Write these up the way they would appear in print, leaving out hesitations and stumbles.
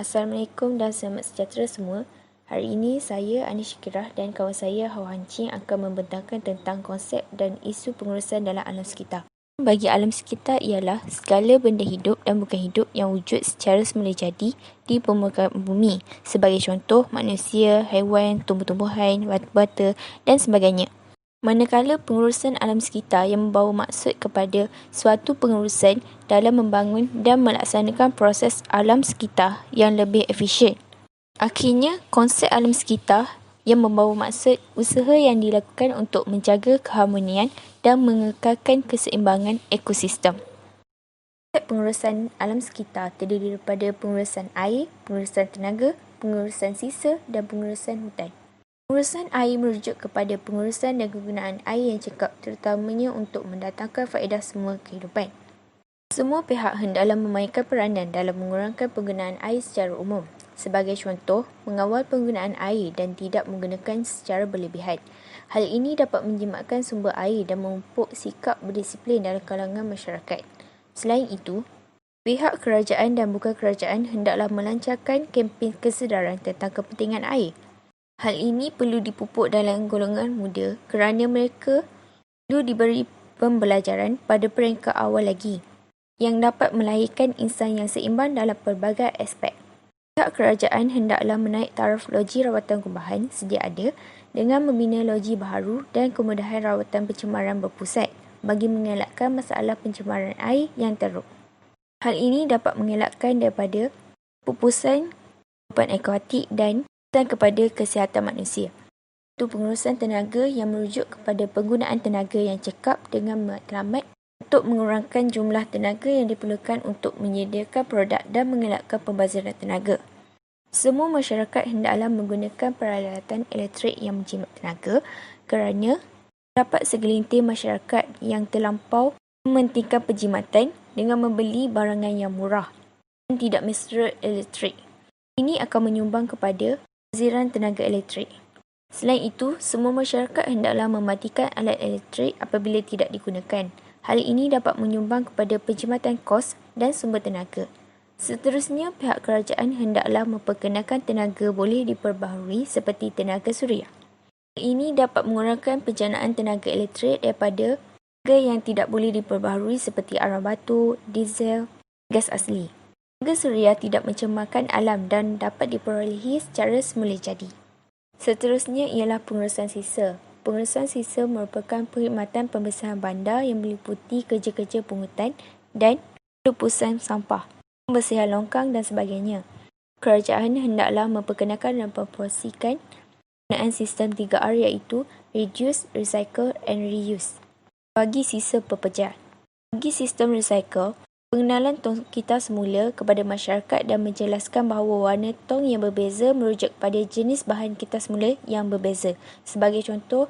Assalamualaikum dan selamat sejahtera semua. Hari ini saya, Anis Syakirah dan kawan saya, Hawa Hancing akan membentangkan tentang konsep dan isu pengurusan dalam alam sekitar. Bagi alam sekitar ialah segala benda hidup dan bukan hidup yang wujud secara semula jadi di permukaan bumi. Sebagai contoh, manusia, haiwan, tumbuh-tumbuhan, batu-bata dan sebagainya. Manakala pengurusan alam sekitar yang membawa maksud kepada suatu pengurusan dalam membangun dan melaksanakan proses alam sekitar yang lebih efisien. Akhirnya, konsep alam sekitar yang membawa maksud usaha yang dilakukan untuk menjaga keharmonian dan mengekalkan keseimbangan ekosistem. Konsep pengurusan alam sekitar terdiri daripada pengurusan air, pengurusan tenaga, pengurusan sisa dan pengurusan hutan. Pengurusan air merujuk kepada pengurusan dan kegunaan air yang cekap, terutamanya untuk mendatangkan faedah semua kehidupan. Semua pihak hendaklah memainkan peranan dalam mengurangkan penggunaan air secara umum. Sebagai contoh, mengawal penggunaan air dan tidak menggunakan secara berlebihan. Hal ini dapat menjimatkan sumber air dan memupuk sikap berdisiplin dalam kalangan masyarakat. Selain itu, pihak kerajaan dan bukan kerajaan hendaklah melancarkan kempen kesedaran tentang kepentingan air. Hal ini perlu dipupuk dalam golongan muda kerana mereka perlu diberi pembelajaran pada peringkat awal lagi yang dapat melahirkan insan yang seimbang dalam pelbagai aspek. Pihak kerajaan hendaklah menaik taraf loji rawatan kumbahan sedia ada dengan membina loji baharu dan kemudahan rawatan pencemaran berpusat bagi mengelakkan masalah pencemaran air yang teruk. Hal ini dapat mengelakkan daripada pupusan kehidupan akuatik dan kepada kesihatan manusia. Itu pengurusan tenaga yang merujuk kepada penggunaan tenaga yang cekap dengan matlamat untuk mengurangkan jumlah tenaga yang diperlukan untuk menyediakan produk dan mengelakkan pembaziran tenaga. Semua masyarakat hendaklah menggunakan peralatan elektrik yang menjimat tenaga kerana terdapat segelintir masyarakat yang terlampau mementingkan penjimatan dengan membeli barangan yang murah dan tidak mesra elektrik. Ini akan menyumbang kepada pembaziran tenaga elektrik. Selain itu, semua masyarakat hendaklah mematikan alat elektrik apabila tidak digunakan. Hal ini dapat menyumbang kepada penjimatan kos dan sumber tenaga. Seterusnya, pihak kerajaan hendaklah memperkenalkan tenaga boleh diperbaharui seperti tenaga suria. Hal ini dapat mengurangkan penjanaan tenaga elektrik daripada tenaga yang tidak boleh diperbaharui seperti arang batu, diesel, gas asli. Tenaga suria tidak mencemarkan alam dan dapat diperolehi secara semula jadi. Seterusnya ialah pengurusan sisa. Pengurusan sisa merupakan perkhidmatan pembersihan bandar yang meliputi kerja-kerja pungutan dan pelupusan sampah, pembersihan longkang dan sebagainya. Kerajaan hendaklah memperkenalkan dan mempromosikan penggunaan sistem 3R iaitu Reduce, Recycle and Reuse bagi sisa pepejar. Bagi sistem recycle, pengenalan tong kita semula kepada masyarakat dan menjelaskan bahawa warna tong yang berbeza merujuk pada jenis bahan kita semula yang berbeza. Sebagai contoh,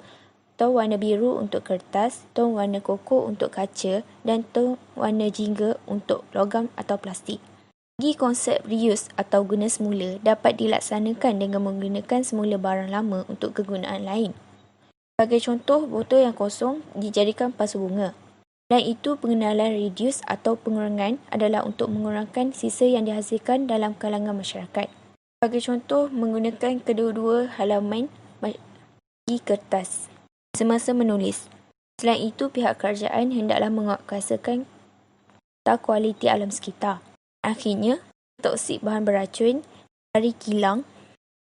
tong warna biru untuk kertas, tong warna koko untuk kaca dan tong warna jingga untuk logam atau plastik. Bagi konsep reuse atau guna semula dapat dilaksanakan dengan menggunakan semula barang lama untuk kegunaan lain. Sebagai contoh, botol yang kosong dijadikan pasu bunga. Selain itu, pengenalan reduce atau pengurangan adalah untuk mengurangkan sisa yang dihasilkan dalam kalangan masyarakat. Sebagai contoh, menggunakan kedua-dua halaman bagi kertas semasa menulis. Selain itu, pihak kerajaan hendaklah menguatkuasakan kualiti alam sekitar. Akhirnya, toksik bahan beracun dari kilang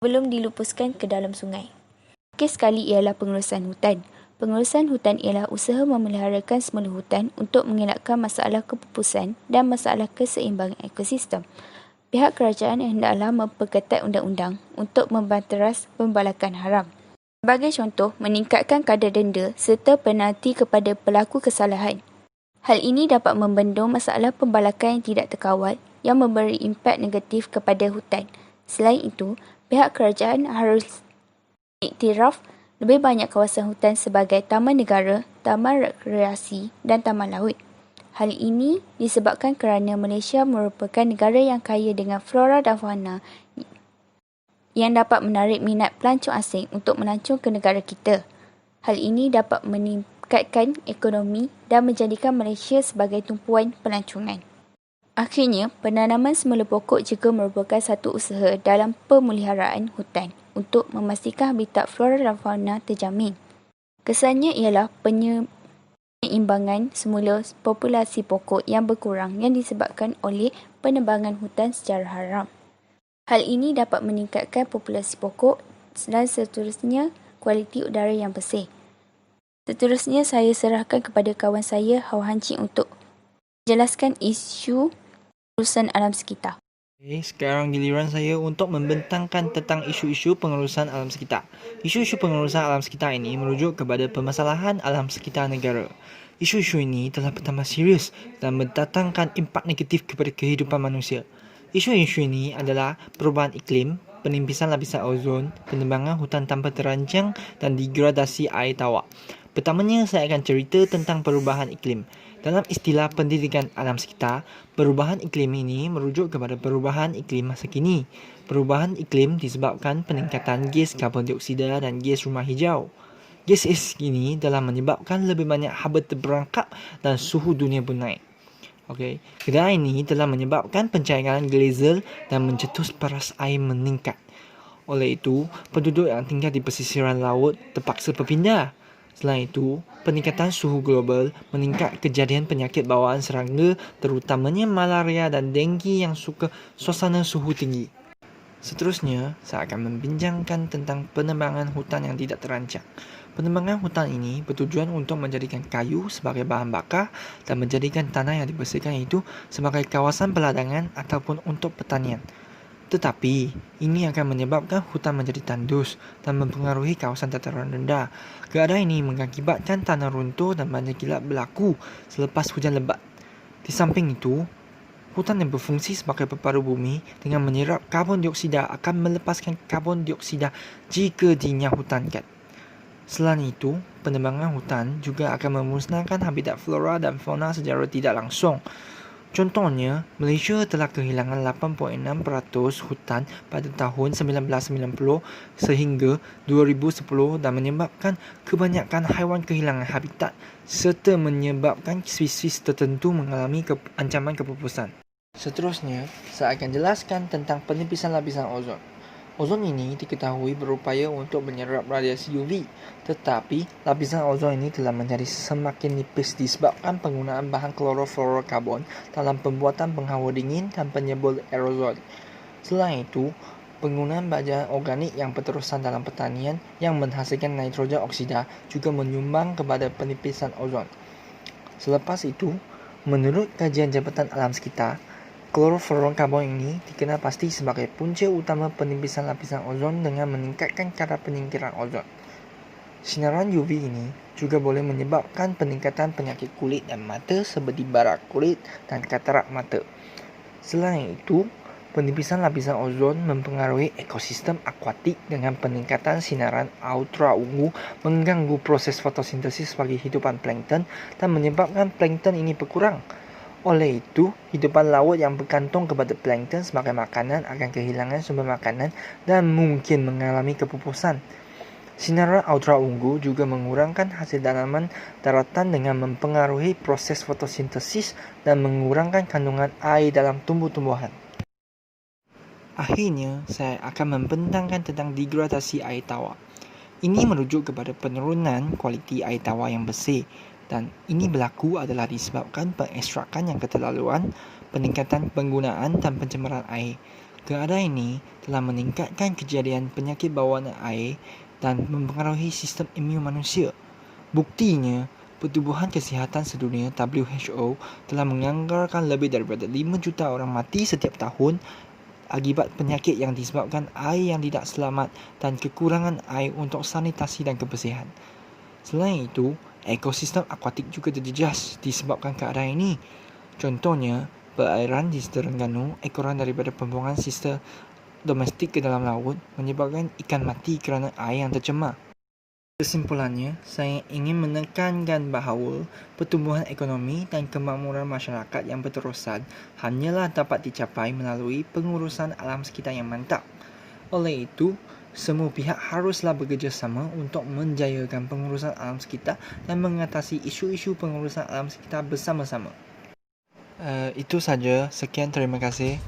belum dilupuskan ke dalam sungai. Kes sekali ialah pengurusan hutan. Pengurusan hutan ialah usaha memeliharakan semula hutan untuk mengelakkan masalah kepupusan dan masalah keseimbangan ekosistem. Pihak kerajaan hendaklah memperketat undang-undang untuk membanteras pembalakan haram. Sebagai contoh, meningkatkan kadar denda serta penalti kepada pelaku kesalahan. Hal ini dapat membendung masalah pembalakan yang tidak terkawal yang memberi impak negatif kepada hutan. Selain itu, pihak kerajaan harus mengiktiraf lebih banyak kawasan hutan sebagai taman negara, taman rekreasi dan taman laut. Hal ini disebabkan kerana Malaysia merupakan negara yang kaya dengan flora dan fauna yang dapat menarik minat pelancong asing untuk melancong ke negara kita. Hal ini dapat meningkatkan ekonomi dan menjadikan Malaysia sebagai tumpuan pelancongan. Akhirnya, penanaman semula pokok juga merupakan satu usaha dalam pemeliharaan hutan untuk memastikan habitat flora dan fauna terjamin. Kesannya ialah penyeimbangan semula populasi pokok yang berkurang yang disebabkan oleh penebangan hutan secara haram. Hal ini dapat meningkatkan populasi pokok dan seterusnya kualiti udara yang bersih. Seterusnya, saya serahkan kepada kawan saya Hawa Hancing untuk menjelaskan isu pengurusan alam sekitar. Sekarang giliran saya untuk membentangkan tentang isu-isu pengurusan alam sekitar. Isu-isu pengurusan alam sekitar ini merujuk kepada permasalahan alam sekitar negara. Isu-isu ini telah bertambah serius dan mendatangkan impak negatif kepada kehidupan manusia. Isu-isu ini adalah perubahan iklim, penipisan lapisan ozon, penebangan hutan tanpa terancang dan degradasi air tawar. Pertamanya, saya akan cerita tentang perubahan iklim. Dalam istilah pendidikan alam sekitar, perubahan iklim ini merujuk kepada perubahan iklim masa kini. Perubahan iklim disebabkan peningkatan gas karbon dioksida dan gas rumah hijau. Gas ini telah menyebabkan lebih banyak haba terperangkap dan suhu dunia pun naik. Keadaan ini telah menyebabkan pencairan glacier dan mencetus paras air meningkat. Oleh itu, penduduk yang tinggal di pesisiran laut terpaksa berpindah. Selain itu, peningkatan suhu global meningkat kejadian penyakit bawaan serangga terutamanya malaria dan denggi yang suka suasana suhu tinggi. Seterusnya, saya akan membincangkan tentang penebangan hutan yang tidak terancang. Penebangan hutan ini bertujuan untuk menjadikan kayu sebagai bahan bakar dan menjadikan tanah yang dibersihkan itu sebagai kawasan peladangan ataupun untuk pertanian. Tetapi, ini akan menyebabkan hutan menjadi tandus dan mempengaruhi kawasan dataran rendah. Keadaan ini mengakibatkan tanah runtuh dan banjir kilat berlaku selepas hujan lebat. Di samping itu, hutan yang berfungsi sebagai peparu bumi dengan menyerap karbon dioksida akan melepaskan karbon dioksida jika dinyahhutankan. Selain itu, penebangan hutan juga akan memusnahkan habitat flora dan fauna secara tidak langsung. Contohnya, Malaysia telah kehilangan 8.6% hutan pada tahun 1990 sehingga 2010 dan menyebabkan kebanyakan haiwan kehilangan habitat serta menyebabkan spesies tertentu mengalami ancaman kepupusan. Seterusnya, saya akan jelaskan tentang penipisan lapisan ozon. Ozon ini diketahui berupaya untuk menyerap radiasi UV, tetapi lapisan ozon ini telah menjadi semakin nipis disebabkan penggunaan bahan klorofluorokarbon dalam pembuatan penghawa dingin dan penyebul aerosol. Selain itu, penggunaan baja organik yang berterusan dalam pertanian yang menghasilkan nitrogen oksida juga menyumbang kepada penipisan ozon. Selepas itu, menurut kajian Jabatan Alam Sekitar, klorofluorokarbon ini dikenal pasti sebagai punca utama penipisan lapisan ozon dengan meningkatkan kadar penyingkiran ozon. Sinaran UV ini juga boleh menyebabkan peningkatan penyakit kulit dan mata seperti barak kulit dan katarak mata. Selain itu, penipisan lapisan ozon mempengaruhi ekosistem akuatik dengan peningkatan sinaran ultra-ungu mengganggu proses fotosintesis bagi hidupan plankton dan menyebabkan plankton ini berkurang. Oleh itu, hidupan laut yang bergantung kepada plankton sebagai makanan akan kehilangan sumber makanan dan mungkin mengalami kepupusan. Sinaran ultra-ungu juga mengurangkan hasil tanaman daratan dengan mempengaruhi proses fotosintesis dan mengurangkan kandungan air dalam tumbuh-tumbuhan. Akhirnya, saya akan membentangkan tentang degradasi air tawar. Ini merujuk kepada penurunan kualiti air tawar yang bersih. Dan ini berlaku adalah disebabkan pengekstrakan yang keterlaluan, peningkatan penggunaan dan pencemaran air. Keadaan ini telah meningkatkan kejadian penyakit bawaan air dan mempengaruhi sistem imun manusia. Buktinya, Pertubuhan Kesihatan Sedunia WHO telah menganggarkan lebih daripada 5 juta orang mati setiap tahun akibat penyakit yang disebabkan air yang tidak selamat dan kekurangan air untuk sanitasi dan kebersihan. Selain itu, ekosistem akuatik juga terjejas disebabkan keadaan ini. Contohnya, perairan di Terengganu, ekoran daripada pembuangan sistem domestik ke dalam laut menyebabkan ikan mati kerana air yang tercemar. Kesimpulannya, saya ingin menekankan bahawa pertumbuhan ekonomi dan kemakmuran masyarakat yang berterusan hanyalah dapat dicapai melalui pengurusan alam sekitar yang mantap. Oleh itu, semua pihak haruslah bekerjasama untuk menjayakan pengurusan alam sekitar dan mengatasi isu-isu pengurusan alam sekitar bersama-sama. Itu saja. Sekian, terima kasih.